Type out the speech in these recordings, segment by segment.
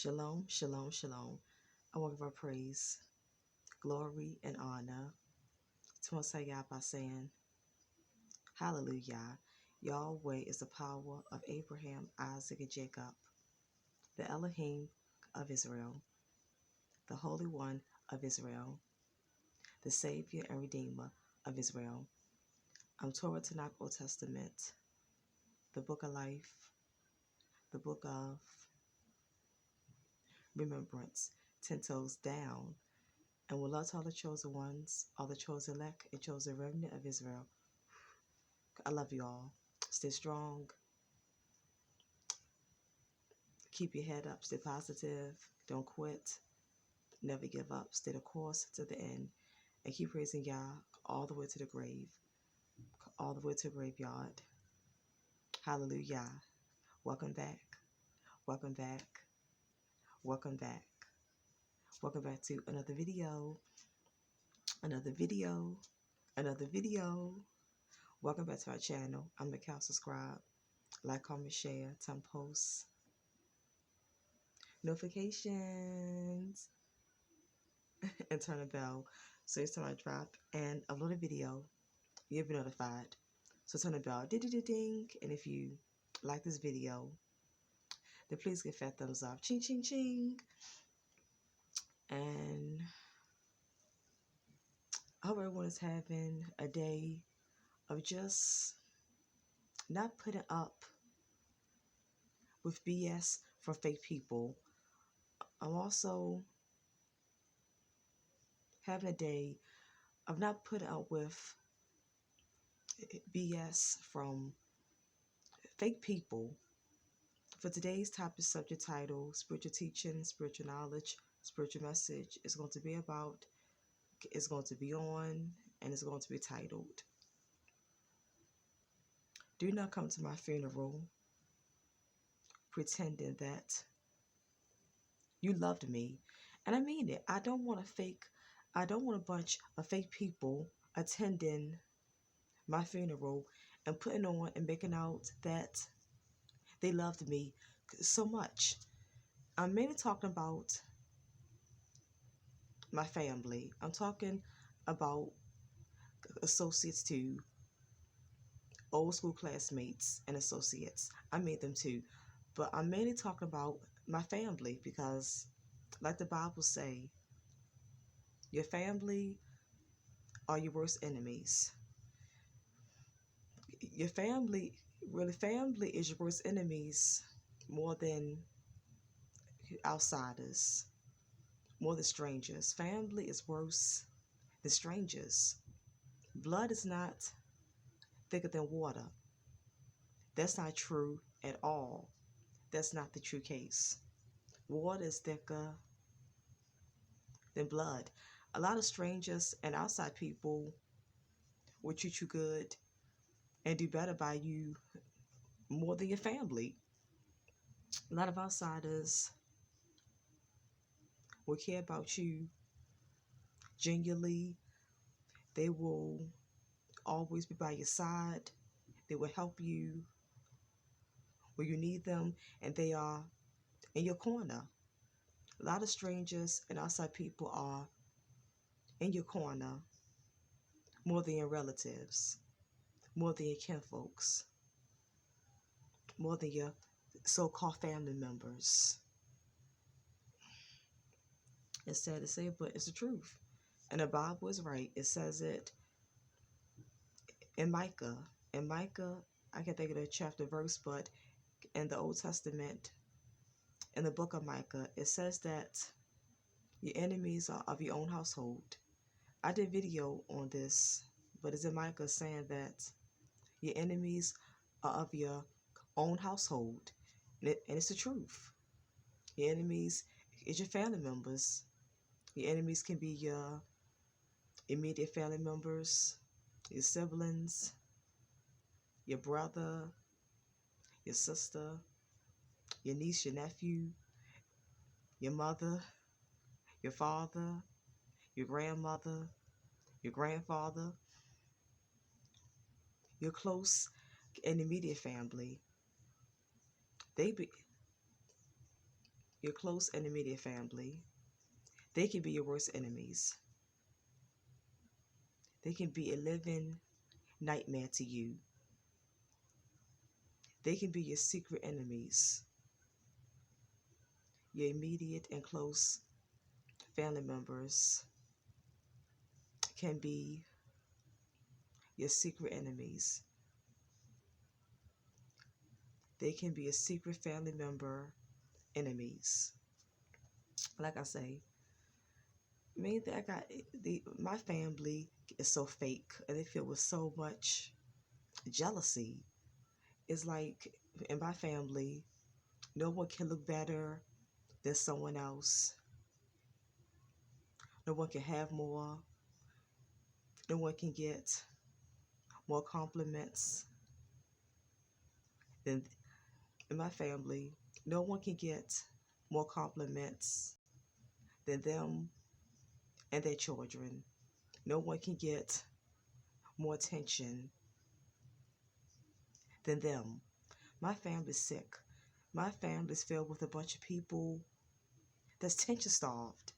Shalom, shalom, shalom. I want to give our praise, glory, and honor to Most High God by saying, Hallelujah. Yahweh is the power of Abraham, Isaac, and Jacob, the Elohim of Israel, the Holy One of Israel, the Savior and Redeemer of Israel. I'm Torah Tanakh Old Testament, the Book of Life, the Book of Remembrance, 10 toes down, and will love to all the chosen ones, all the chosen elect, and chosen remnant of Israel. I love you all. Stay strong. Keep your head up. Stay positive. Don't quit. Never give up. Stay the course to the end. And keep praising Yah all the way to the grave. All the way to the graveyard. Hallelujah. Welcome back. Welcome back. Welcome back. Welcome back to another video. Another video. Another video. Welcome back to our channel. I'm Mikhail. Subscribe. Like, comment, share. Time posts. Notifications. And turn the bell so each time I drop and upload a video, you'll be notified. So turn the bell, ding ding ding. And if you like this video, then please give fat thumbs up, ching ching ching. And I hope everyone is having a day of just not putting up with BS from fake people. I'm also having a day of not putting up with BS from fake people. For today's topic subject title, spiritual teaching, spiritual knowledge, spiritual message, is going to be about, it's going to be on, and it's going to be titled, Do Not Come to My Funeral Pretending That You Loved Me. And I mean it. I don't want a bunch of fake people attending my funeral and putting on and making out that they loved me so much. I'm mainly talking about my family. I'm talking about associates too, old school classmates and associates. I made them too. But I'm mainly talking about my family because, like the Bible say, your family are your worst enemies. Your family, really, family is your worst enemies more than outsiders, more than strangers. Family is worse than strangers. Blood is not thicker than water. That's not true at all. That's not the true case. Water is thicker than blood. A lot of strangers and outside people will treat you good and do better by you more than your family. A lot of outsiders will care about you genuinely. They will always be by your side. They will help you where you need them, and they are in your corner. A lot of strangers and outside people are in your corner more than your relatives, more than your kinfolks, more than your so-called family members. It's sad to say, but it's the truth. And the Bible is right. It says it in Micah. In Micah, I can't think of the chapter verse, but in the Old Testament, in the book of Micah, it says that your enemies are of your own household. I did a video on this, but it's in Micah saying that your enemies are of your own household. And it's the truth. Your enemies is your family members. Your enemies can be your immediate family members, your siblings, your brother, your sister, your niece, your nephew, your mother, your father, your grandmother, your grandfather, your close and immediate family. They be your close and immediate family, they can be your worst enemies. They can be a living nightmare to you. They can be your secret enemies. Your immediate and close family members can be your secret enemies. They can be a secret family member enemies. Like I say, main thing I got my family is so fake and they filled with so much jealousy. It's like in my family, no one can look better than someone else. No one can have more. No one can get more compliments than in my family. No one can get more compliments than them and their children. No one can get more attention than them. My family's sick. My family's filled with a bunch of people that's attention starved.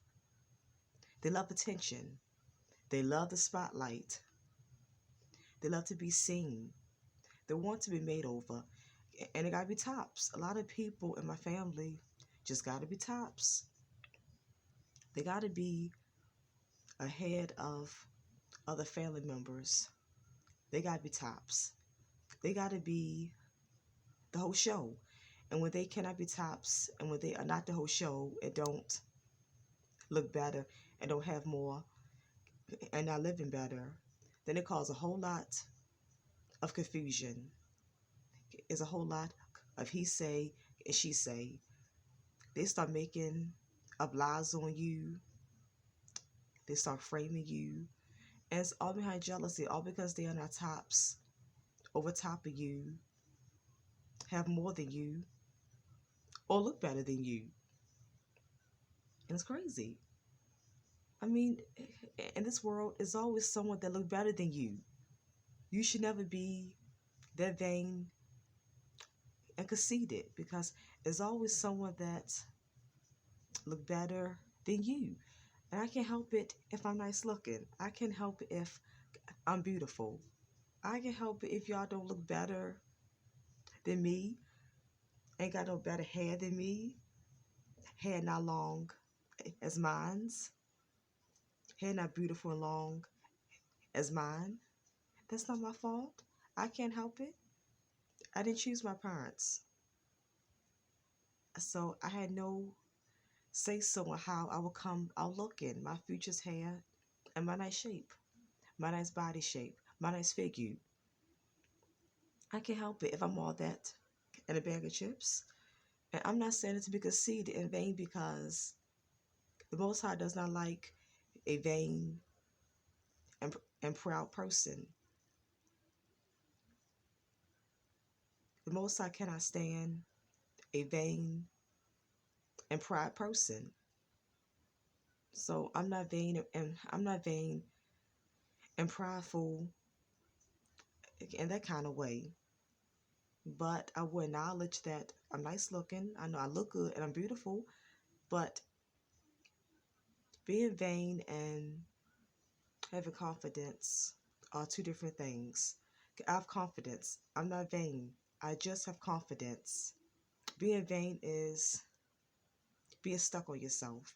They love attention. They love the spotlight. They love to be seen. They want to be made over. And it gotta be tops. A lot of people in my family just gotta be tops. They gotta be ahead of other family members. They gotta be tops. They gotta be the whole show. And when they cannot be tops and when they are not the whole show and don't look better and don't have more and not living better, then it causes a whole lot of confusion. It's a whole lot of he say and she say. They start making up lies on you. They start framing you. And it's all behind jealousy, all because they are not tops, over top of you, have more than you, or look better than you. And it's crazy. I mean, in this world, there's always someone that look better than you. You should never be that vain and conceited because there's always someone that look better than you. And I can't help it if I'm nice looking. I can help it if I'm beautiful. I can help it if y'all don't look better than me. Ain't got no better hair than me. Hair not long as mine's. Hair not beautiful and long as mine. That's not my fault. I can't help it. I didn't choose my parents. So I had no say so on how I will come out looking. My future's hair and my nice shape. My nice body shape. My nice figure. I can't help it if I'm all that and a bag of chips. And I'm not saying it to be conceited and vain because the Most High does not like a vain and proud person. The Most High cannot stand a vain and proud person. So I'm not vain and prideful in that kind of way. But I will acknowledge that I'm nice looking. I know I look good and I'm beautiful. But being vain and having confidence are two different things. I have confidence. I'm not vain. I just have confidence. Being vain is being stuck on yourself.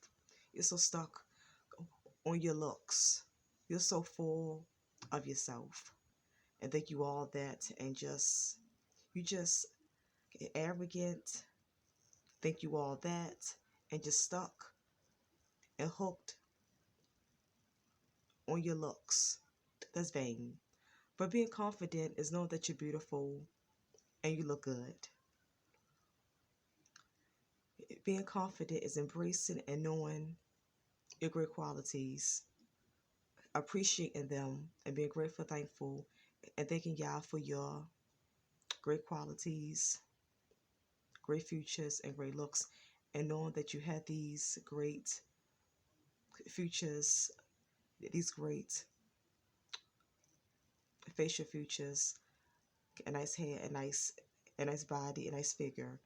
You're so stuck on your looks. You're so full of yourself and think you all that and you just get arrogant, think you all that and just stuck and hooked on your looks. That's vain. But being confident is knowing that you're beautiful and you look good. Being confident is embracing and knowing your great qualities, appreciating them and being grateful, thankful, and thanking y'all for your great qualities, great futures, and great looks, and knowing that you had these great futures, these great facial features, a nice hair, a nice body, a nice figure.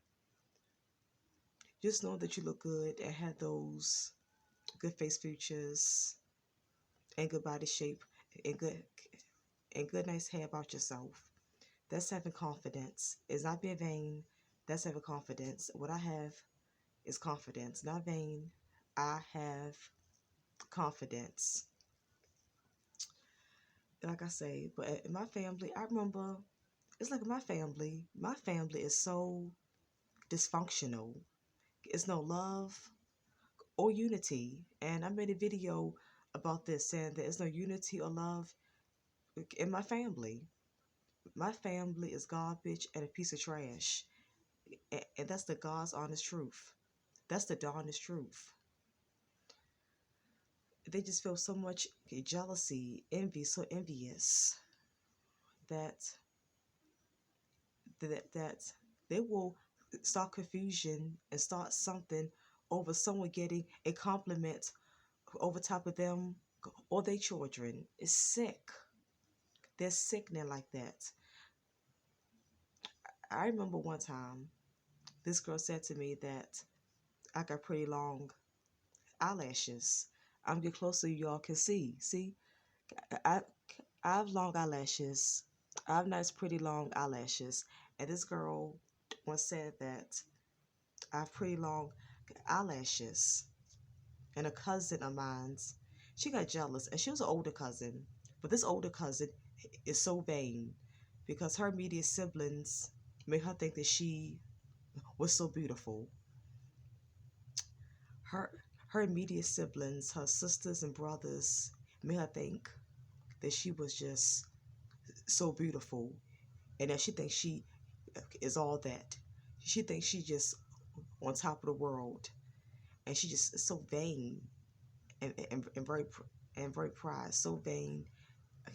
Just know that you look good and have those good face features and good body shape and good nice hair about yourself. That's having confidence. It's not being vain. That's having confidence. What I have is confidence, not vain. I have confidence. Like I say, but in my family, I remember it's like my family is so dysfunctional. It's no love or unity. And I made a video about this saying there's no unity or love in my family. My family is garbage and a piece of trash. And that's the God's honest truth. That's the honest truth. They just feel so much jealousy, envy, so envious that that they will start confusion and start something over someone getting a compliment over top of them or their children. It's sick. They're sickening like that. I remember one time this girl said to me that I got pretty long eyelashes. I'm getting closer, y'all can see. See, I I have long eyelashes. I have nice, pretty long eyelashes. And this girl once said that I have pretty long eyelashes. And a cousin of mine's, she got jealous, and she was an older cousin. But this older cousin is so vain because her immediate siblings made her think that she was so beautiful. Her her immediate siblings, her sisters and brothers, made her think that she was just so beautiful and that she thinks she is all that. She thinks she just on top of the world, and she just is so vain and very pride, so vain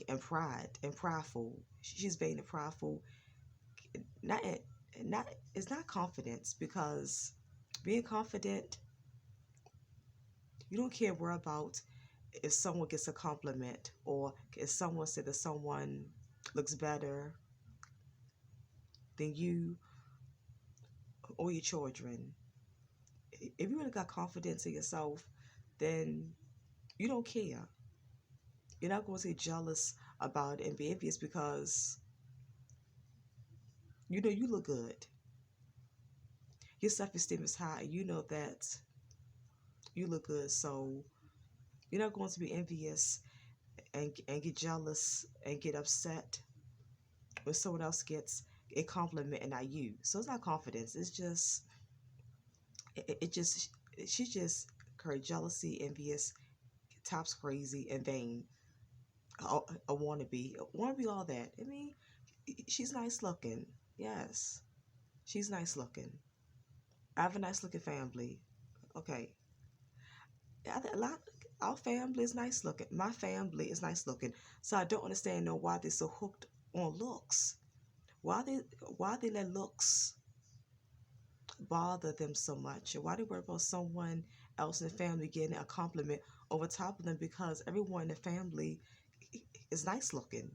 and prideful. She's vain and prideful. Not not it's not confidence because being confident, you don't care where about if someone gets a compliment or if someone said that someone looks better than you or your children. If you really got confidence in yourself, then you don't care. You're not going to get jealous about it and be envious because you know you look good. Your self-esteem is high. You know that you look good, so you're not going to be envious and get jealous and get upset when someone else gets a compliment and not you. So it's not confidence. It's just it just she just her jealousy, envious, tops crazy and vain. A wannabe, wannabe all that. I mean, she's nice looking. Yes, she's nice looking. I have a nice looking family. Okay, a lot. Our family is nice looking. My family is nice looking. So I don't understand no why they're so hooked on looks. Why they why they let looks bother them so much, and why they worry about someone else in the family getting a compliment over top of them because everyone in the family is nice looking.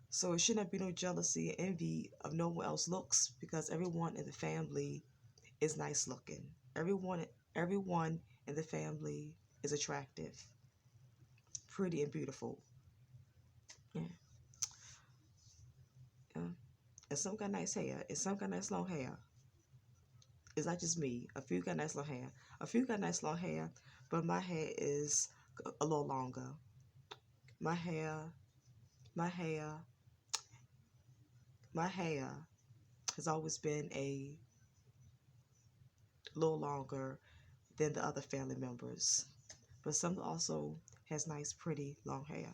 So it should not be no jealousy and envy of no one else looks because everyone in the family is nice looking. Everyone in the family is attractive, pretty and beautiful. Yeah. Yeah. And some got nice hair, and some got nice long hair. It's not just me. A few got nice long hair. A few got nice long hair, but my hair is a little longer. My hair, my hair, my hair has always been a little longer than the other family members. But some also has nice, pretty long hair.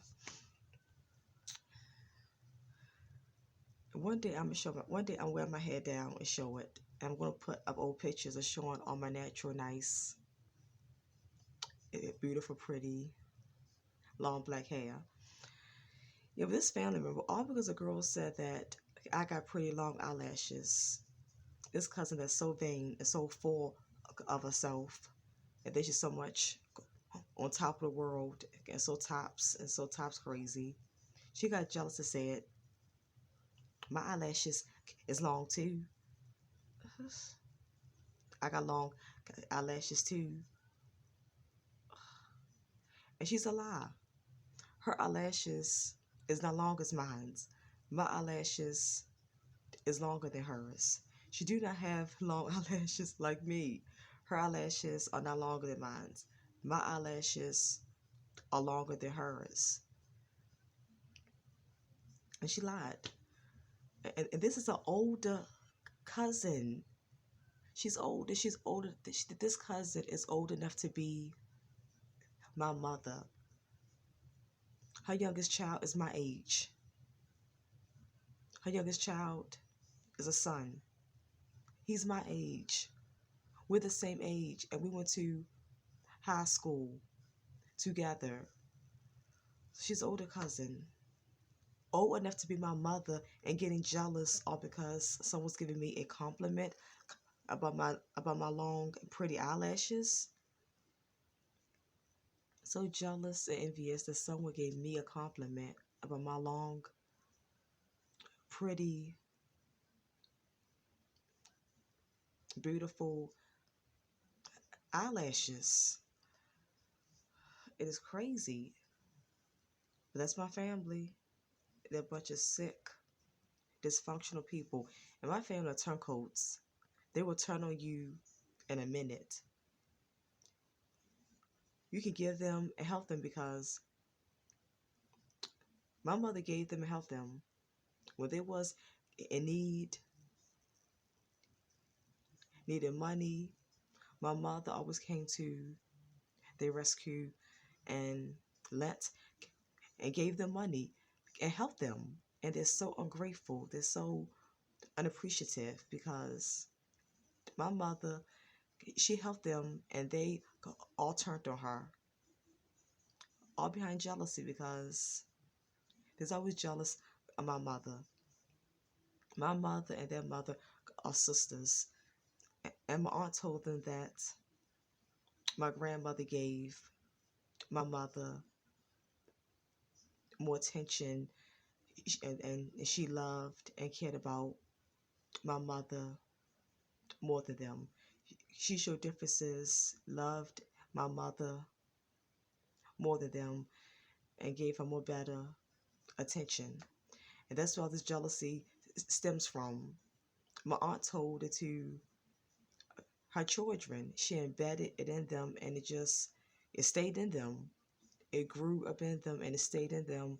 One day I'm gonna show my, one day I'm gonna wear my hair down and show it. And I'm gonna put up old pictures of showing all my natural, nice, beautiful, pretty, long black hair. Yeah, but this family member, all because a girl said that I got pretty long eyelashes. This cousin that's so vain and so full of herself, and there's just so much on top of the world and so tops crazy. She got jealous and said, my eyelashes is long too. I got long eyelashes too, and she's alive. Her eyelashes is not long as mine. My eyelashes is longer than hers. She do not have long eyelashes like me. Her eyelashes are not longer than mine. My eyelashes are longer than hers. And she lied. And this is an older cousin. She's older. She's older. This cousin is old enough to be my mother. Her youngest child is my age. Her youngest child is a son. He's my age. We're the same age, and we went to high school together. She's older cousin. Old enough to be my mother and getting jealous all because someone's giving me a compliment about my long pretty eyelashes. So jealous and envious that someone gave me a compliment about my long pretty beautiful eyelashes. It is crazy. But that's my family. They're a bunch of sick, dysfunctional people. And my family are turncoats. They will turn on you in a minute. You can give them and help them because my mother gave them and helped them. When they was in needed money, my mother always came to their rescue and lent and gave them money and helped them. And they're so ungrateful. They're so unappreciative because my mother, she helped them and they all turned on her. All behind jealousy because there's always jealous of my mother. My mother and their mother are sisters. And my aunt told them that my grandmother gave my mother more attention and she loved and cared about my mother more than them. She showed differences, loved my mother more than them, and gave her more better attention. And that's where all this jealousy stems from. My aunt told it to her children. She embedded it in them and it stayed in them. It grew up in them and it stayed in them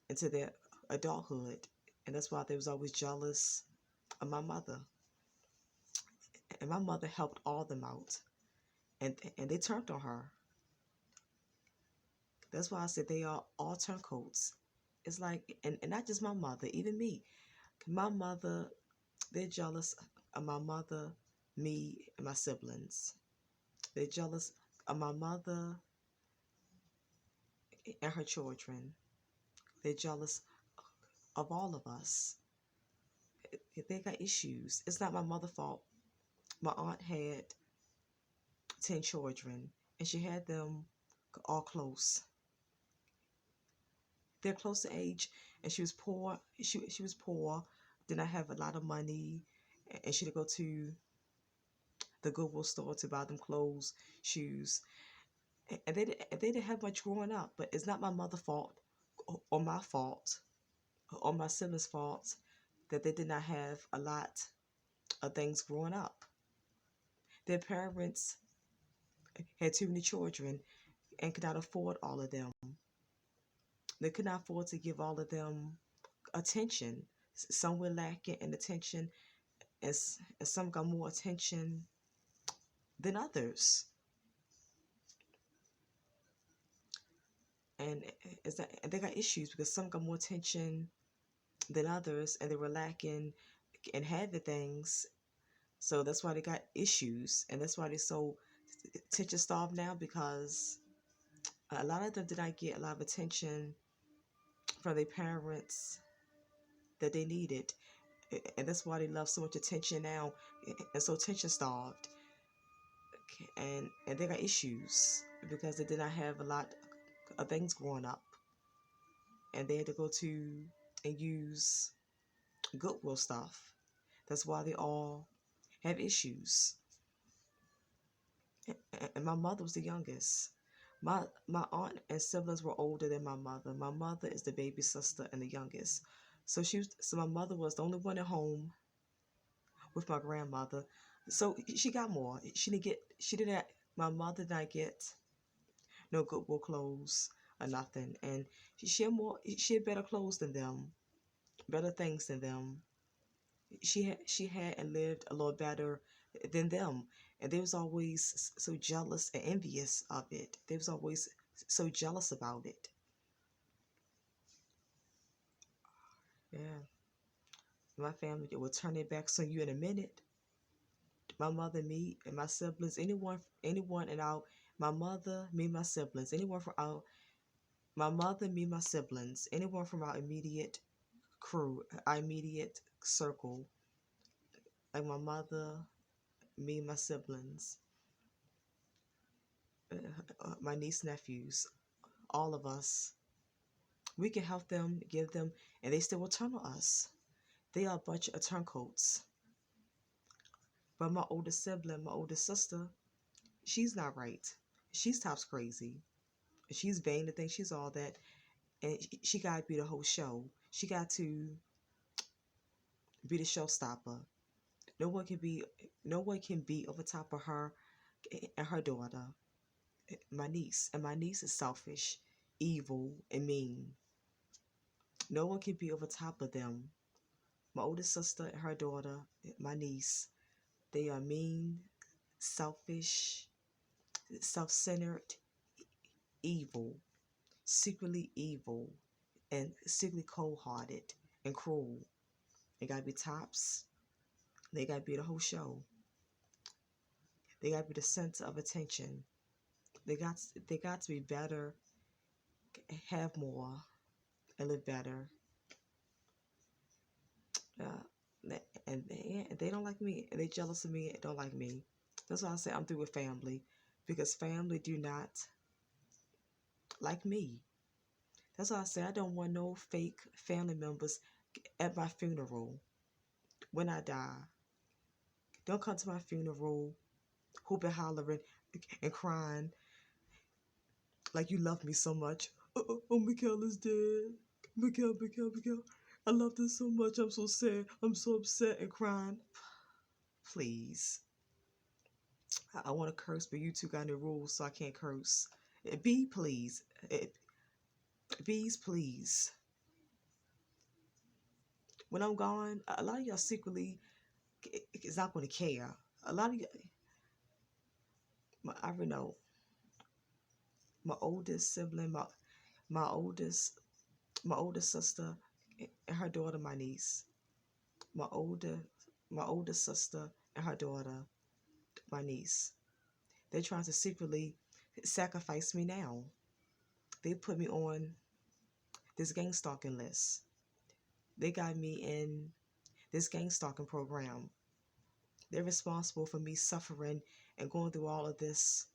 into their adulthood. And that's why they was always jealous of my mother. And my mother helped all them out. And they turned on her. That's why I said they are all turncoats. It's like, and not just my mother, even me. My mother, they're jealous of my mother, me, and my siblings. They're jealous of my mother and her children. They're jealous of all of us. They got issues. It's not my mother's fault. My aunt had 10 children, and she had them all close. They're close in age, and she was poor. She was poor, did not have a lot of money, and she had to go to the Goodwill store to buy them clothes, shoes, and they didn't have much growing up. But it's not my mother's fault, or my fault, or my siblings' fault that they did not have a lot of things growing up. Their parents had too many children and could not afford all of them. They could not afford to give all of them attention. Some were lacking in attention, and some got more attention than others. And and they got issues because some got more attention than others, and they were lacking and had the things. So that's why they got issues, and that's why they're so attention starved now because a lot of them did not get a lot of attention from their parents that they needed. And that's why they love so much attention now and so attention starved. And they got issues because they did not have a lot of things growing up. And they had to go to and use Goodwill stuff. That's why they all have issues. and my mother was the youngest. My aunt and siblings were older than my mother. My mother is the baby sister and the youngest. So my mother was the only one at home with my grandmother. So she got more. She didn't my mother did not get no Goodwill clothes or nothing. And she had better clothes than them, better things than them. She had and lived a little better than them. And they was always so jealous and envious of it. They was always so jealous about it. Yeah. My family will turn their backs on you in a minute. My mother, me, and my siblings, anyone and our my mother, me, my siblings, anyone from our my mother, me, my siblings, anyone from our immediate crew, our immediate circle, like my mother, me, my siblings, my niece, nephews, all of us, we can help them, give them, and they still will turn on us. They are a bunch of turncoats. But my older sibling, my older sister, she's not right. She's tops crazy. She's vain to think she's all that, and she got to be the whole show. She got to be the showstopper. No one can be, no one can be over top of her and her daughter, my niece. And my niece is selfish, evil, and mean. No one can be over top of them. My oldest sister and her daughter, my niece, they are mean, selfish, self-centered, evil, secretly evil, and secretly cold-hearted and cruel. They gotta be tops. They gotta be the whole show. They gotta be the center of attention. They got they got to be better, have more, and live better. And they don't like me, and they jealous of me and don't like me. That's why I say I'm through with family, because family do not like me. That's why I say I don't want no fake family members at my funeral when I die. Don't come to my funeral hooping, hollering, and crying like you love me so much. Oh, Mikhail is dead. Mikhail. I love this so much. I'm so sad. I'm so upset and crying. Please. I want to curse, but you two got any rules, so I can't curse. B, please. Bees, please. When I'm gone, a lot of y'all secretly is not going to care. A lot of y'all, I don't know, my oldest sibling, my oldest my older sister and her daughter, my niece. My older my older sister and her daughter, my niece. They're trying to secretly sacrifice me now. They put me on this gang stalking list. They got me in this gang stalking program. They're responsible for me suffering and going through all of this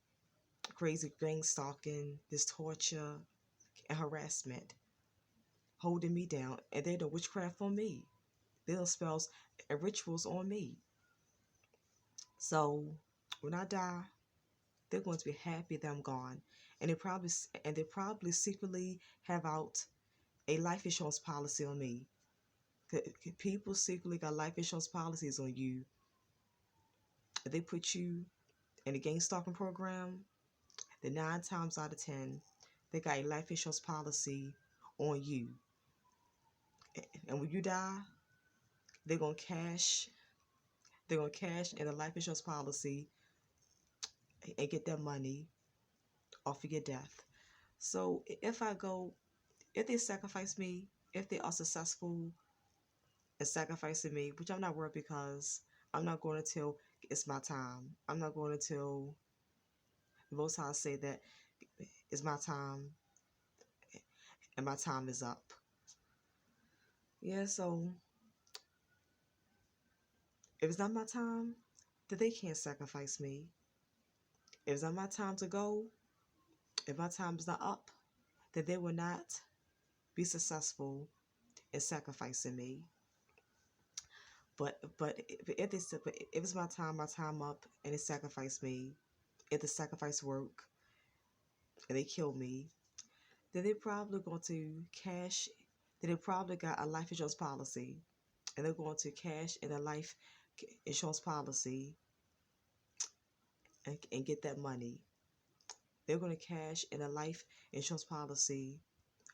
crazy gang stalking, this torture and harassment, holding me down, and they do witchcraft on me. They do spells and rituals on me. So when I die, they're going to be happy that I'm gone, and they probably secretly have out a life insurance policy on me. People secretly got life insurance policies on you. They put you in a gang stalking program. The 9 times out of 10, they got a life insurance policy on you. And when you die, they're gonna cash. They're gonna cash in a life insurance policy and get that money off of your death. So if they sacrifice me, if they are successful in sacrificing me, which I'm not worried, because I'm not going until it's my time. I'm not going until the Most High say that it's my time and my time is up. Yeah, so if it's not my time, then they can't sacrifice me. If it's not my time to go, if my time is not up, then they will not be successful in sacrificing me. But if it's my time up, and they sacrifice me, if the sacrifice work and they kill me, then they're probably going to cash. Then they probably got a life insurance policy, and they're going to cash in a life insurance policy and get that money. They're going to cash in a life insurance policy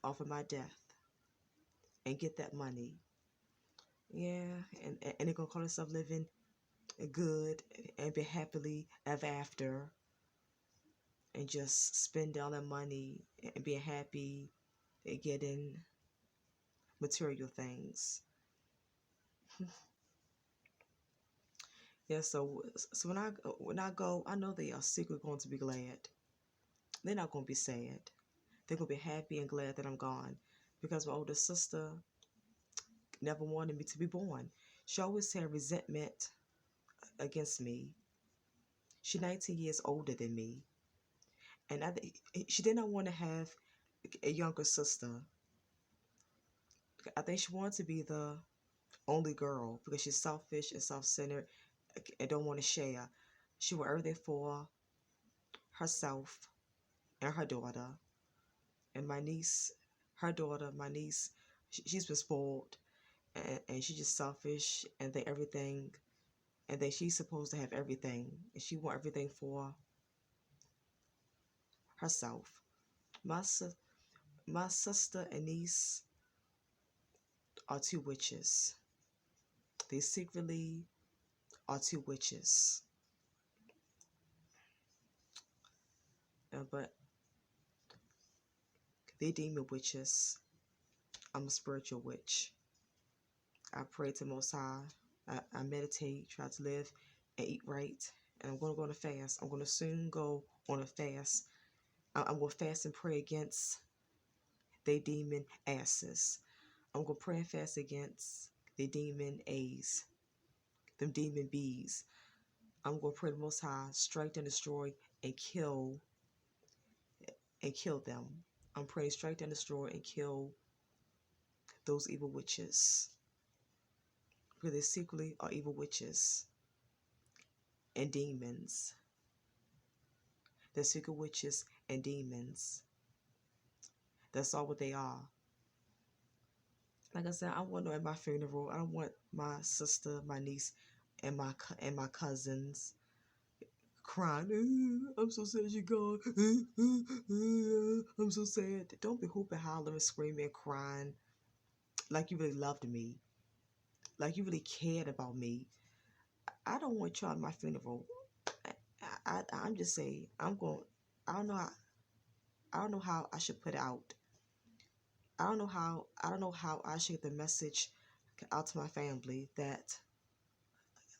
off of my death and get that money. Yeah, and they're going to call themselves living good and be happily ever after and just spend all their money and being happy and getting material things. Yeah, so when I go, I know they are secretly going to be glad. They're not going to be sad. They're going to be happy and glad that I'm gone because my older sister never wanted me to be born. She always had resentment against me. She's 19 years older than me, and she did not want to have a younger sister. I think she wanted to be the only girl because she's selfish and self-centered and don't want to share. She want everything for herself and her daughter. And my niece, her daughter, my niece, she's been spoiled and she's just selfish and they everything and then she's supposed to have everything and she want everything for herself. My my sister and niece are two witches. They secretly are two witches. But they demon witches. I'm a spiritual witch. I pray to Most High. I meditate, try to live and eat right. And I'm going to go on a fast. I'm going to soon go on a fast. I'm going to fast and pray against they demon asses. I'm going to pray and fast against the demon A's, them demon B's. I'm going to pray the Most High, strike and destroy and kill them. I'm praying strike and destroy and kill those evil witches. Because they secretly are evil witches and demons. They're secret witches and demons. That's all what they are. Like I said, I want to know at my funeral. I don't want my sister, my niece, and my cousins crying. I'm so sad you're gone. I'm so sad. Don't be hooping, hollering, screaming, crying like you really loved me, like you really cared about me. I don't want y'all at my funeral. I'm just saying. I'm going. I don't know how. I don't know how I should put it out. I don't know how. I don't know how I should get the message out to my family that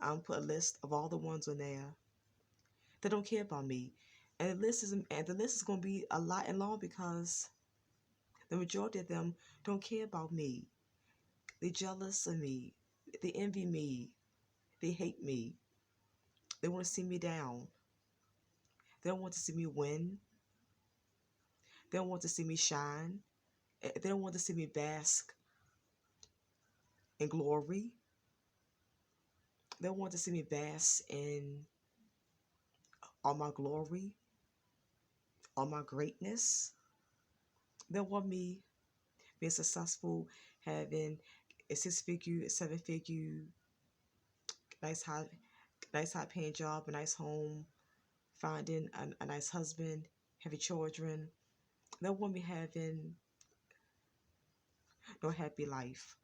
I'm put a list of all the ones on there that don't care about me, and the list is going to be a lot and long because the majority of them don't care about me. They jealous of me. They envy me. They hate me. They want to see me down. They don't want to see me win. They don't want to see me shine. They don't want to see me bask in glory. They don't want to see me bask in all my glory, all my greatness. They want me being successful, having a 6-figure, 7-figure, nice high paying job, a nice home, finding a nice husband, having children. They want me having no happy life.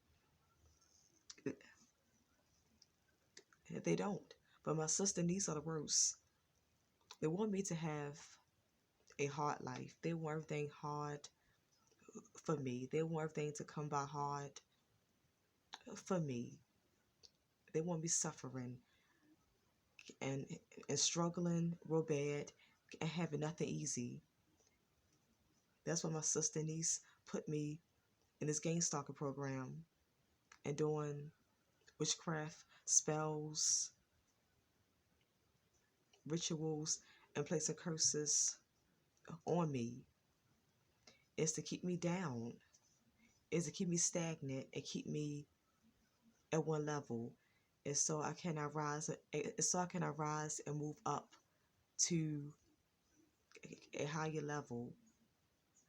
They don't. But my sister and niece are the worst. They want me to have a hard life. They want everything hard for me. They want everything to come by hard for me. They want me suffering and struggling real bad and having nothing easy. That's why my sister and niece put me in this game stalker program and doing witchcraft, spells, rituals, and placing curses on me. Is to keep me down. Is to keep me stagnant and keep me at one level. And so I cannot rise. So I cannot rise and move up to a higher level.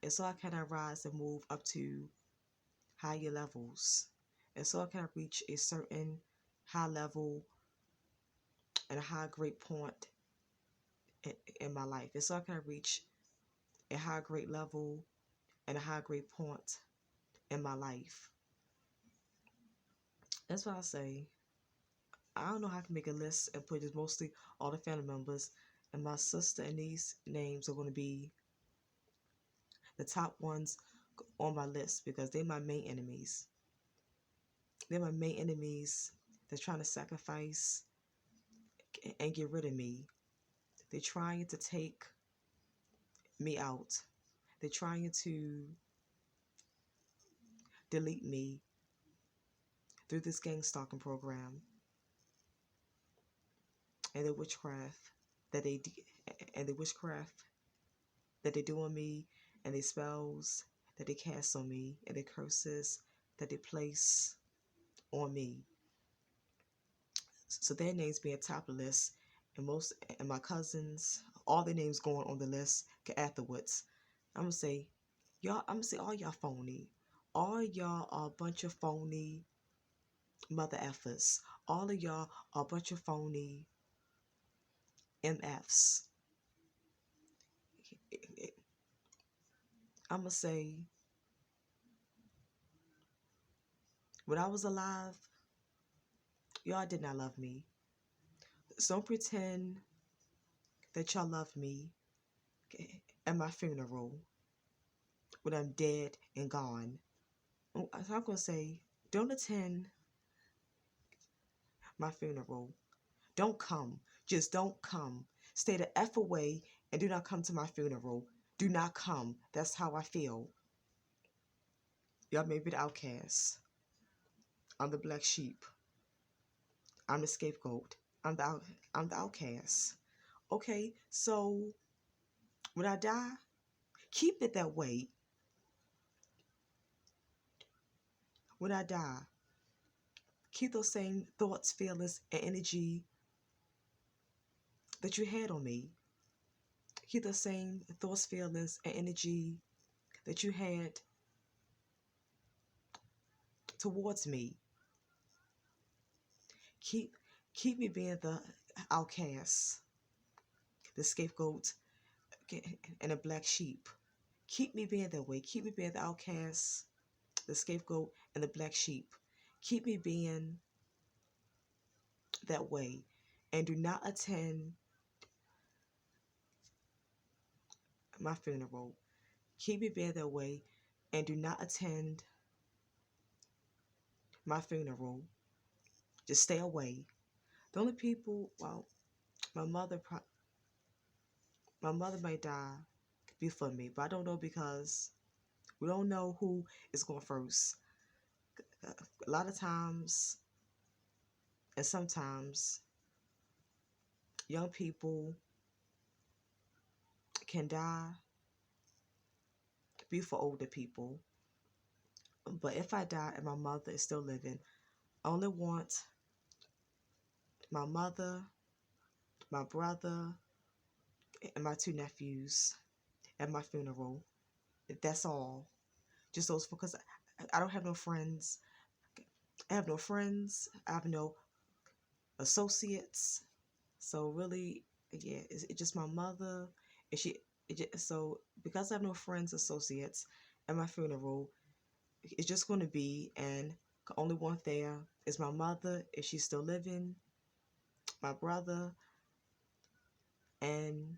And so I cannot rise and move up to higher levels. And so I cannot reach a certain high level and a high great point in my life. And so I cannot reach a high great level and a high great point in my life. That's why I say I don't know how I can make a list and put just mostly all the family members, and my sister and niece names are going to be the top ones on my list because they're my main enemies. They're my main enemies. They're trying to sacrifice and get rid of me. They're trying to take me out. They're trying to delete me through this gang stalking program and the witchcraft that they do on me, and the spells that they cast on me, and the curses that they place on me. So their names being top of the list, and my cousins, all their names going on the list afterwards. I'm gonna say all y'all phony. All y'all are a bunch of phony mother effers. All of y'all are a bunch of phony MFs. I'm gonna say, when I was alive, y'all did not love me. So don't pretend that y'all love me at my funeral when I'm dead and gone. So I'm gonna say, don't attend my funeral. Don't come. Just don't come. Stay the F away and do not come to my funeral. Do not come. That's how I feel. Y'all may be the outcast. I'm the black sheep. I'm the scapegoat. I'm the outcast. Okay, so when I die, keep it that way. When I die, keep those same thoughts, feelings, and energy that you had on me. Keep the same thoughts, feelings, and energy that you had towards me. Keep me being the outcast, the scapegoat, and the black sheep. Keep me being that way. Keep me being the outcast, the scapegoat, and the black sheep. Keep me being that way. And do not attend my funeral. Keep me being that way. And do not attend my funeral. Just stay away. The only people, well, my mother might die before me, but I don't know because we don't know who is going first. A lot of times, and sometimes, young people can die before older people. But if I die and my mother is still living, I only want my mother, my brother, and my 2 nephews at my funeral. That's all. Just those, because I don't have no friends. I have no friends. I have no associates. So really, yeah, it's just my mother. And so because I have no friends, associates at my funeral, it's just going to be, and the only one there is my mother, if she's still living, my brother, and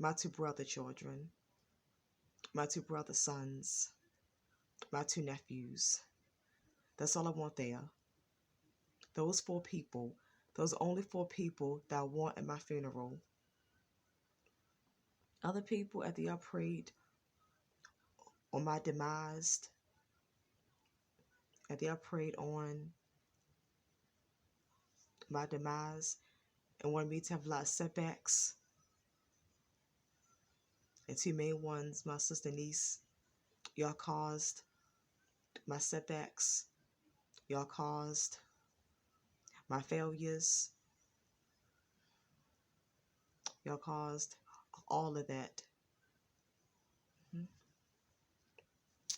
my 2 brother children, my 2 brother sons, my 2 nephews. That's all I want there. Those 4 people. Those are only 4 people that I want at my funeral. Other people at the upgrade on my demise, at the upgrade on my demise, and wanted me to have a lot of setbacks. And 2 main ones, my sister and niece, y'all caused my setbacks. Y'all caused my failures. Y'all caused all of that. Mhm.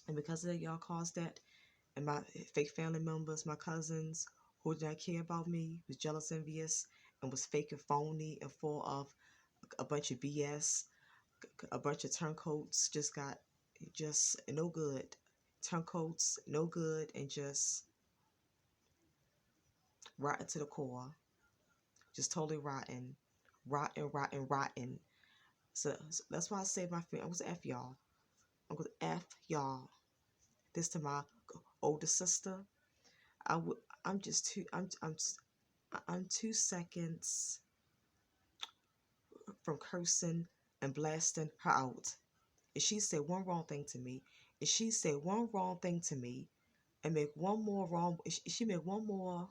And because of that, y'all caused that. And my fake family members, my cousins, who did not care about me, was jealous, envious, and was fake and phony and full of a bunch of BS. A bunch of turncoats just no good. Turncoats, no good, and just rotten to the core. Just totally rotten. Rotten, rotten, rotten. So that's why I say my friend, I'm going to F y'all. I'm going to F y'all. This to my older sister. I'm just I'm 2 seconds from cursing and blasting her out. If she said one wrong thing to me, if she said one wrong thing to me, and make one more wrong, if she make one more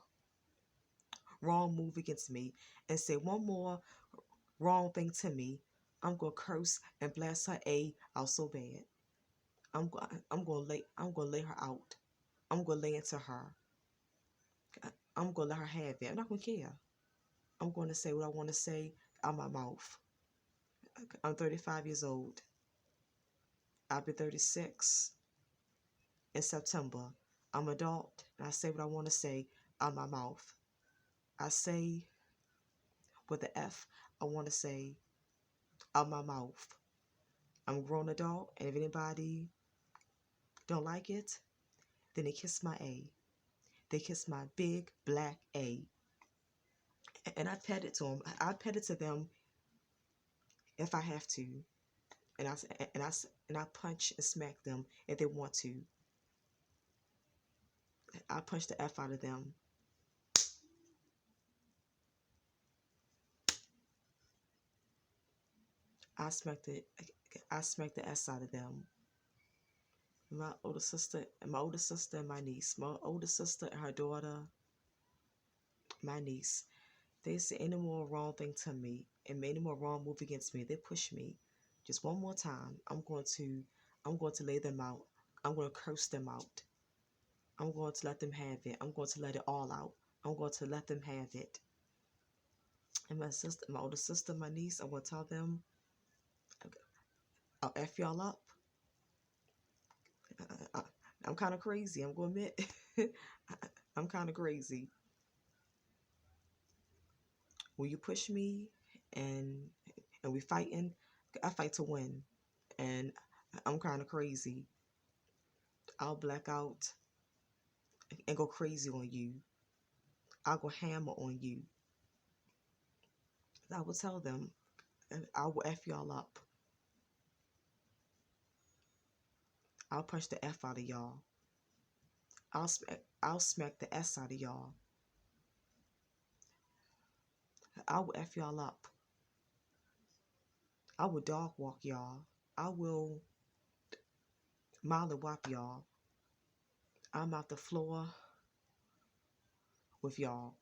wrong move against me, and say one more wrong thing to me, I'm gonna curse and blast her out so bad. I'm gonna lay her out. I'm gonna lay into her. I'm gonna let her have it. I'm not gonna care. I'm gonna say what I want to say out my mouth. I'm 35 years old. I'll be 36 in September. I'm an adult, and I say what I want to say out my mouth. I say with the F I want to say out my mouth. I'm a grown adult, and if anybody don't like it, then they kiss my A. They kiss my big black A, and I pet it to them. I pet it to them if I have to, and I punch and smack them if they want to. I punch the F out of them. I smack the I smack the S out of them. My older sister and my niece. My older sister and her daughter, my niece. They say any more wrong thing to me and made any more wrong move against me. They push me. Just one more time. I'm going to lay them out. I'm going to curse them out. I'm going to let them have it. I'm going to let it all out. I'm going to let them have it. And my older sister, my niece, I'm going to tell them, I'll F y'all up. I, I'm kind of crazy. I'm going to admit, I'm kind of crazy. When you push me and we fighting, I fight to win. And I'm kind of crazy. I'll black out and go crazy on you. I'll go hammer on you. I will tell them, I will F y'all up. I'll punch the F out of y'all. I'll smack the S out of y'all. I will F y'all up. I will dog walk y'all. I will molly whop y'all. I'm out the floor with y'all.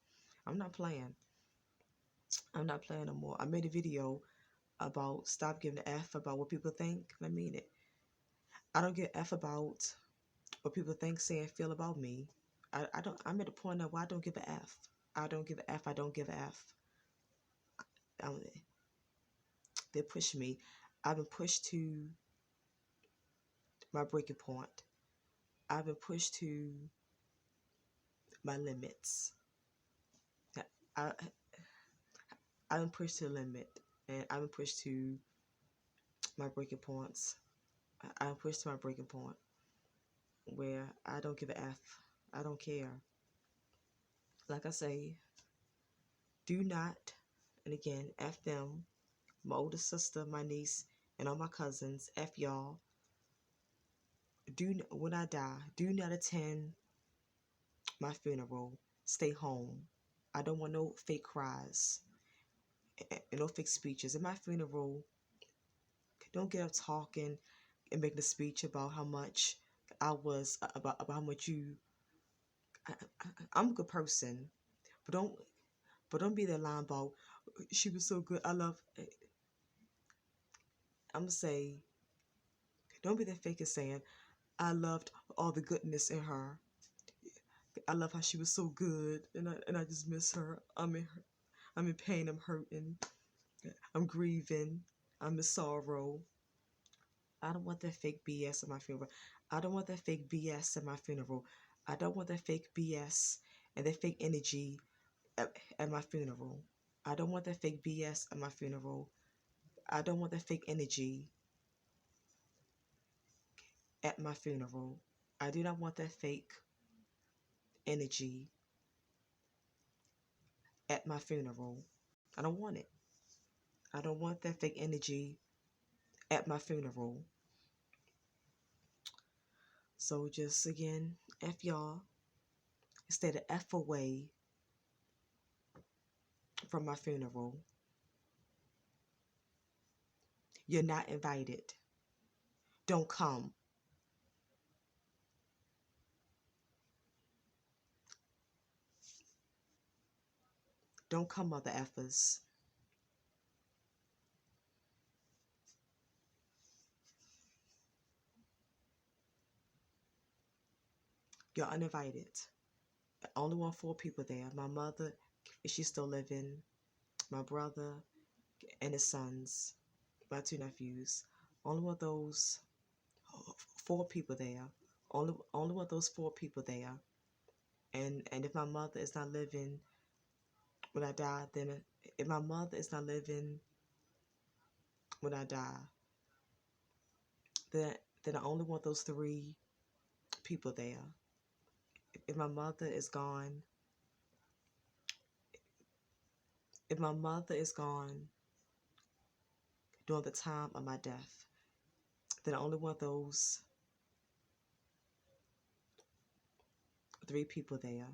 I'm not playing. I'm not playing no more. I made a video about stop giving a F about what people think. I mean it. I don't give a F about what people think, say, and feel about me. I don't. I'm at a point now where I don't give a F. I don't give a F. I don't give a F. They push me. I've been pushed to my breaking point. I've been pushed to my limits. I I've been pushed to the limit, and I've been pushed to my breaking points. I've been pushed to my breaking point where I don't give a F. I don't care. Like I say, do not, and again, F them, my older sister, my niece, and all my cousins. F y'all. When I die, do not attend my funeral. Stay home. I don't want no fake cries and no fake speeches. At my funeral, don't get up talking and making a speech about how much I was about how much you. I, I'm a good person, but don't be that line about she was so good. I love. I'm gonna say, don't be that fake and saying I loved all the goodness in her. I love how she was so good, and I just miss her. I'm in pain. I'm hurting. I'm grieving. I'm in sorrow. I don't want that fake BS at my funeral. I don't want that fake BS at my funeral. I don't want that fake BS and that fake energy at my funeral. I don't want that fake BS at my funeral. I don't want that fake energy at my funeral. I do not want that fake energy at my funeral. I don't want it. I don't want that fake energy at my funeral. So just again, F y'all. Stay the F away from my funeral. You're not invited. Don't come. Don't come, mother effers. You're uninvited. I only want 4 people there. My mother, if she's still living, my brother and his sons, my 2 nephews. Only want those 4 people there. Only want those 4 people there. And if my mother is not living when I die, then if my mother is not living when I die, then I only want those 3 people there. If my mother is gone, if my mother is gone during the time of my death, then I only want those 3 people there.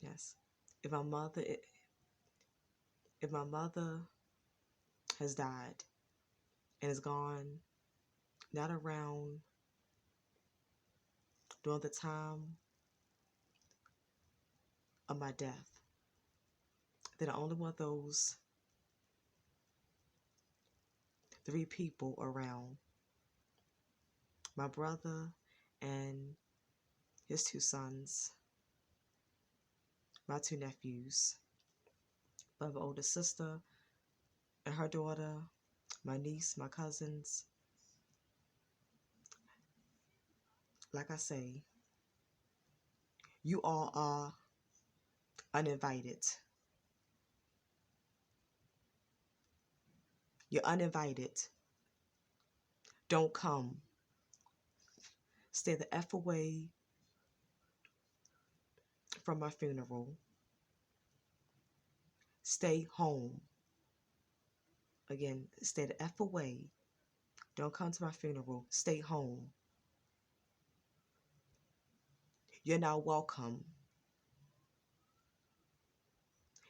Yes. If my mother, if my mother has died and is gone, not around during the time of my death, then I only want those 3 people around. My brother and his 2 sons, my 2 nephews, my older sister and her daughter, my niece, my cousins. Like I say, you all are uninvited. You're uninvited. Don't come. Stay the F away from my funeral. Stay home. Again, stay the F away. Don't come to my funeral. Stay home. You're not welcome.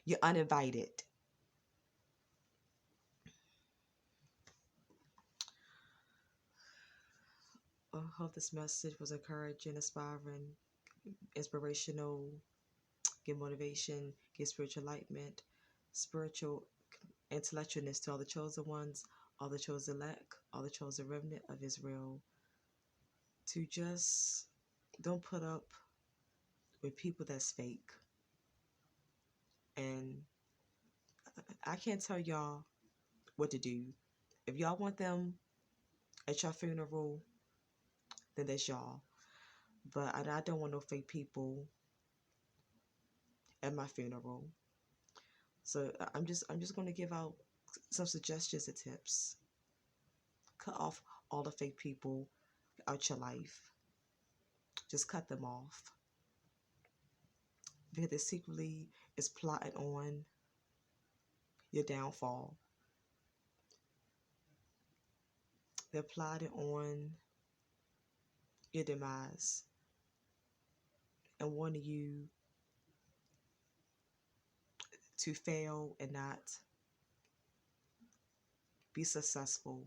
You're uninvited. I hope this message was encouraging, inspiring, inspirational, give motivation, give spiritual enlightenment, spiritual intellectualness to all the chosen ones, all the chosen elect, all the chosen remnant of Israel. To just don't put up with people that's fake. And I can't tell y'all what to do. If y'all want them at your funeral, then that's y'all. But I don't want no fake people at my funeral. So I'm just going to give out some suggestions and tips. Cut off all the fake people out your life. Just cut them off. Because they secretly is plotting on your downfall. They're plotting on your demise and wanting you to fail and not be successful.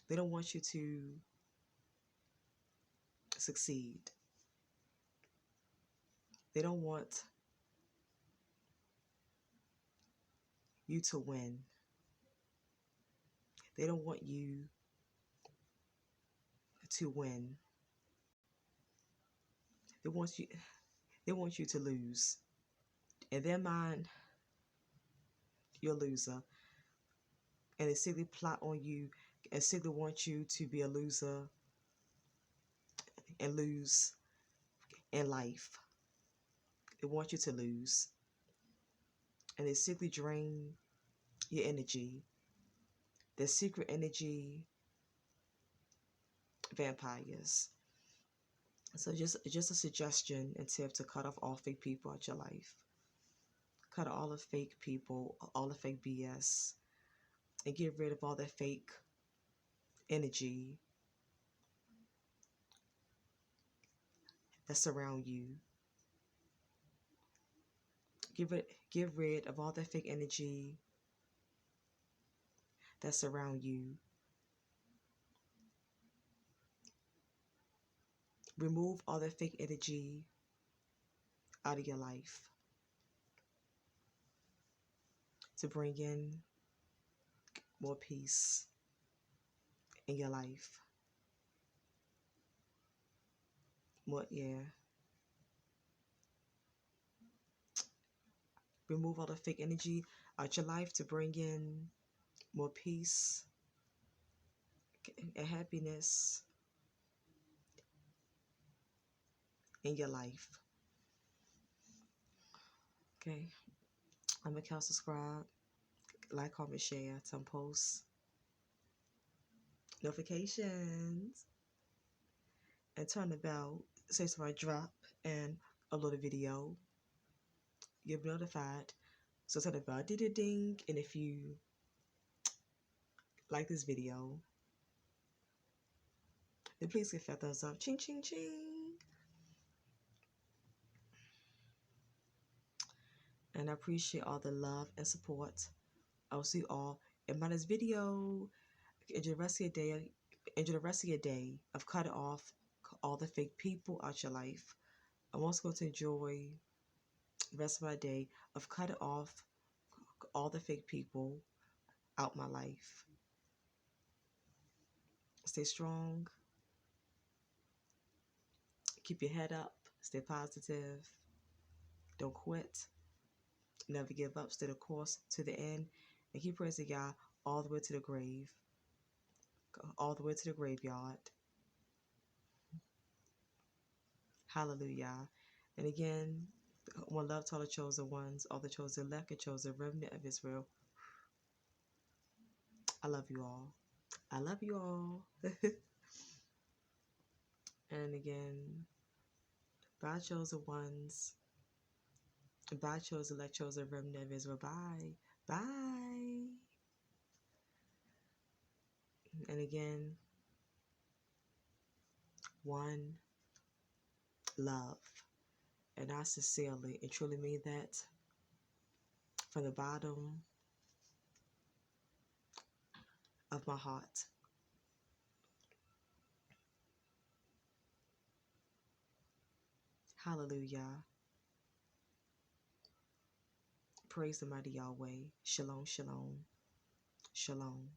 They don't want you to succeed. They don't want you to win. They don't want you to win. They want you They want you to lose. In their mind, you're a loser. And they simply plot on you and simply want you to be a loser and lose in life. They want you to lose. And they simply drain your energy. Their secret energy vampires. So just a suggestion and tip to cut off all fake people out your life. Cut all the fake people, all the fake BS, and get rid of all that fake energy that surround you. Get rid of all that fake energy that surround you. Remove all that fake energy out of your life to bring in more peace in your life. More, yeah. Remove all the fake energy out your life to bring in more peace and happiness in your life. Okay. I'm a subscribe, like, comment, share, some posts, notifications, and turn the bell so if I drop and upload a video, you'll be notified. So turn the bell, ding ding ding, and if you like this video, then please give a thumbs up, ching ching ching. And I appreciate all the love and support. I'll see you all in my next video. Enjoy the rest of your day. Enjoy the rest of your day of cutting off all the fake people out your life. I'm also going to enjoy the rest of my day of cutting off all the fake people out my life. Stay strong. Keep your head up. Stay positive. Don't quit. Never give up. Stay the course to the end. And keep praising God all the way to the grave. All the way to the graveyard. Hallelujah. And again, one love to all the chosen ones, all the chosen elect and chosen remnant of Israel. I love you all. I love you all. And again, bye chosen ones. Bye chosen elect, chosen remnant of Israel. Bye. Bye. And again, one love. And I sincerely and truly mean that from the bottom of my heart. Hallelujah. Praise the mighty Yahweh. Shalom, shalom, shalom.